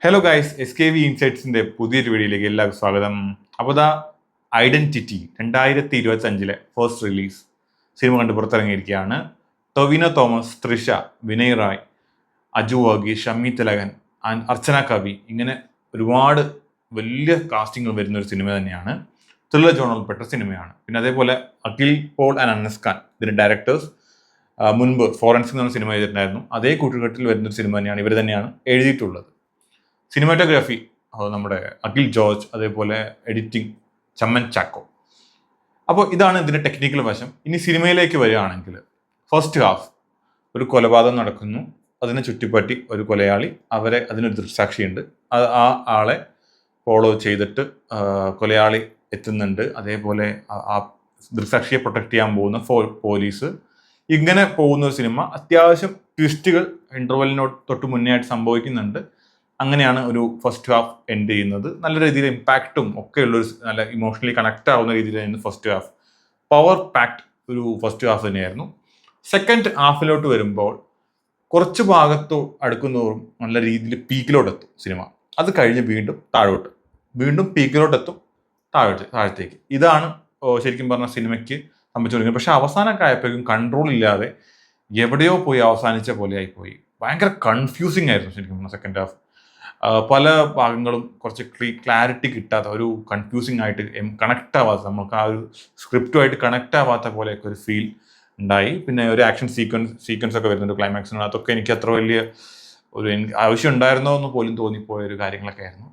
Hello guys, SKV ഇൻസൈറ്റ്സിന്റെ പുതിയൊരു വീഡിയോയിലേക്ക് എല്ലാവർക്കും സ്വാഗതം. അപ്പോൾ ഐഡന്റിറ്റി 2025 ഫസ്റ്റ് റിലീസ് സിനിമ കണ്ട് പുറത്തിറങ്ങിയിരിക്കുകയാണ്. ടൊവിനോ തോമസ്, തൃഷ, വിനയ് റായ്, അജു വർഗീസ്, ഷമ്മി തിലകൻ, അർച്ചന കവി, ഇങ്ങനെ ഒരുപാട് വലിയ കാസ്റ്റിംഗ് വരുന്ന ഒരു സിനിമ തന്നെയാണ്. ത്രില്ലർ ജോണറിൽപ്പെട്ട സിനിമയാണ്. പിന്നെ അതേപോലെ അഖിൽ പോൾ ആൻഡ് അനസ് ഖാൻ ഇതിന്റെ ഡയറക്ടേഴ്സ് മുൻപ് ഫോറൻസിക് എന്ന സിനിമ ചെയ്തിട്ടുണ്ടായിരുന്നു. അതേ കൂട്ടുകെട്ടിൽ വരുന്നൊരു സിനിമ തന്നെയാണ്. ഇവർ തന്നെയാണ് എഴുതിയിട്ടുള്ളത്. സിനിമാറ്റോഗ്രാഫി നമ്മുടെ അഖിൽ ജോർജ്, അതേപോലെ എഡിറ്റിംഗ് ചമ്മൻ ചാക്കോ. അപ്പോൾ ഇതാണ് ഇതിൻ്റെ ടെക്നിക്കൽ വശം. ഇനി സിനിമയിലേക്ക് വരികയാണെങ്കിൽ ഫസ്റ്റ് ഹാഫ് ഒരു കൊലപാതകം നടക്കുന്നു. അതിനെ ചുറ്റിപ്പറ്റി ഒരു കൊലയാളി, അതിനൊരു ദൃക്സാക്ഷിയുണ്ട്. ആ ആളെ ഫോളോ ചെയ്തിട്ട് കൊലയാളി എത്തുന്നുണ്ട്. അതേപോലെ ആ ദൃക്സാക്ഷിയെ പ്രൊട്ടക്ട് ചെയ്യാൻ പോകുന്ന പോലീസ്. ഇങ്ങനെ പോകുന്ന ഒരു സിനിമ. അത്യാവശ്യം ട്വിസ്റ്റുകൾ ഇന്റർവെല്ലിനോട് തൊട്ട് മുന്നേ ആയിട്ട് സംഭവിക്കുന്നുണ്ട്. അങ്ങനെയാണ് ഒരു ഫസ്റ്റ് ഹാഫ് എൻഡ് ചെയ്യുന്നത്. നല്ല രീതിയിൽ ഇമ്പാക്റ്റും ഒക്കെ ഉള്ളൊരു നല്ല ഇമോഷണലി കണക്ട് ആവുന്ന രീതിയിലായിരുന്നു ഫസ്റ്റ് ഹാഫ്. പവർ പാക്ഡ് ഒരു ഫസ്റ്റ് ഹാഫ് തന്നെയായിരുന്നു. സെക്കൻഡ് ഹാഫിലോട്ട് വരുമ്പോൾ കുറച്ച് ഭാഗത്തോ അടുക്കുന്നതോറും നല്ല രീതിയിൽ പീക്കിലോട്ടെത്തും സിനിമ. അത് കഴിഞ്ഞ് വീണ്ടും താഴോട്ട്, വീണ്ടും പീക്കിലോട്ടെത്തും, താഴത്തേക്ക്. ഇതാണ് ശരിക്കും പറഞ്ഞ സിനിമയ്ക്ക് സംഭവിച്ചുകൊണ്ടിരിക്കുന്നത്. പക്ഷെ അവസാനമൊക്കെ ആയപ്പോഴേക്കും കൺട്രോൾ ഇല്ലാതെ എവിടെയോ പോയി അവസാനിച്ച പോലെ ആയിപ്പോയി. ഭയങ്കര കൺഫ്യൂസിങ് ആയിരുന്നു ശരിക്കും പറഞ്ഞ സെക്കൻഡ് ഹാഫ്. പല ഭാഗങ്ങളും കുറച്ച് ക്ലാരിറ്റി കിട്ടാത്ത, ഒരു കൺഫ്യൂസിങ് ആയിട്ട് കണക്ട് ആവാത്ത, നമുക്ക് ആ ഒരു സ്ക്രിപ്റ്റുമായിട്ട് കണക്ട് ആവാത്ത പോലെയൊക്കെ ഒരു ഫീൽ ഉണ്ടായി. പിന്നെ ഒരു ആക്ഷൻ സീക്വൻസ് ഒക്കെ വരുന്നുണ്ട് ക്ലൈമാക്സിന്. അതൊക്കെ എനിക്ക് അത്ര വലിയ ഒരു ആവശ്യം ഉണ്ടായിരുന്നോ എന്ന് പോലും തോന്നിപ്പോയ ഒരു കാര്യങ്ങളൊക്കെ ആയിരുന്നു.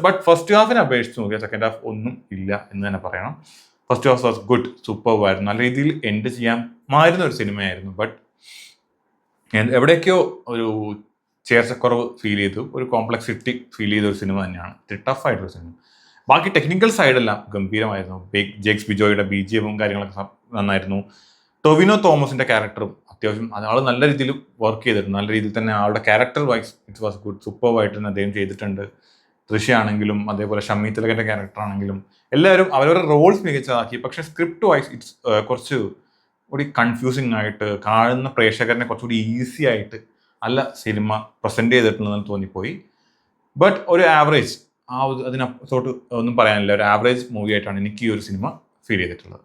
ബട്ട് ഫസ്റ്റ് ഹാഫിനെ അപേക്ഷിച്ച് നോക്കിയാൽ സെക്കൻഡ് ഹാഫ് ഒന്നും ഇല്ല എന്ന് തന്നെ പറയണം. ഫസ്റ്റ് ഹാഫ് വാസ് ഗുഡ്, സൂപ്പർബായിരുന്നു. നല്ല രീതിയിൽ എൻഡ് ചെയ്യാൻ മാറുന്ന ഒരു സിനിമയായിരുന്നു. ബട്ട് എവിടെയൊക്കെയോ ഒരു ചേർച്ചക്കുറവ് ഫീൽ ചെയ്തു, ഒരു കോംപ്ലക്സിറ്റി ഫീൽ ചെയ്ത ഒരു സിനിമ തന്നെയാണ്. ടഫ് ആയിട്ടൊരു സിനിമ. ബാക്കി ടെക്നിക്കൽ സൈഡെല്ലാം ഗംഭീരമായിരുന്നു. ജേക്സ് ബിജോയുടെ BGM കാര്യങ്ങളൊക്കെ നന്നായിരുന്നു. ടൊവിനോ തോമസിന്റെ ക്യാരക്ടറും അത്യാവശ്യം ആൾ നല്ല രീതിയിൽ വർക്ക് ചെയ്തിട്ടുണ്ട്. നല്ല രീതിയിൽ തന്നെ ആളുടെ character wise it was good, സൂപ്പർവായിട്ട് തന്നെ അദ്ദേഹം ചെയ്തിട്ടുണ്ട്. തൃശ്യാണെങ്കിലും അതേപോലെ ഷമ്മി തിലകന്റെ ക്യാരക്ടർ ആണെങ്കിലും എല്ലാവരും അവരവരുടെ റോൾസ് മികച്ചതാക്കി. പക്ഷെ സ്ക്രിപ്റ്റ് വൈസ് ഇറ്റ്സ് കുറച്ച് കൂടി കൺഫ്യൂസിങ് ആയിട്ട്, കാണുന്ന പ്രേക്ഷകരനെ കുറച്ചുകൂടി ഈസി ആയിട്ട് അല്ല സിനിമ പ്രസന്റ് ചെയ്തിട്ടുണ്ടെന്ന് തോന്നിപ്പോയി. ബട്ട് ഒരു ആവറേജ്, അതിനപ്പുറത്തോട്ട് ഒന്നും പറയാനില്ല. ഒരു ആവറേജ് മൂവി ആയിട്ടാണ് എനിക്ക് ഈ ഒരു സിനിമ ഫീൽ ചെയ്തിട്ടുള്ളത്.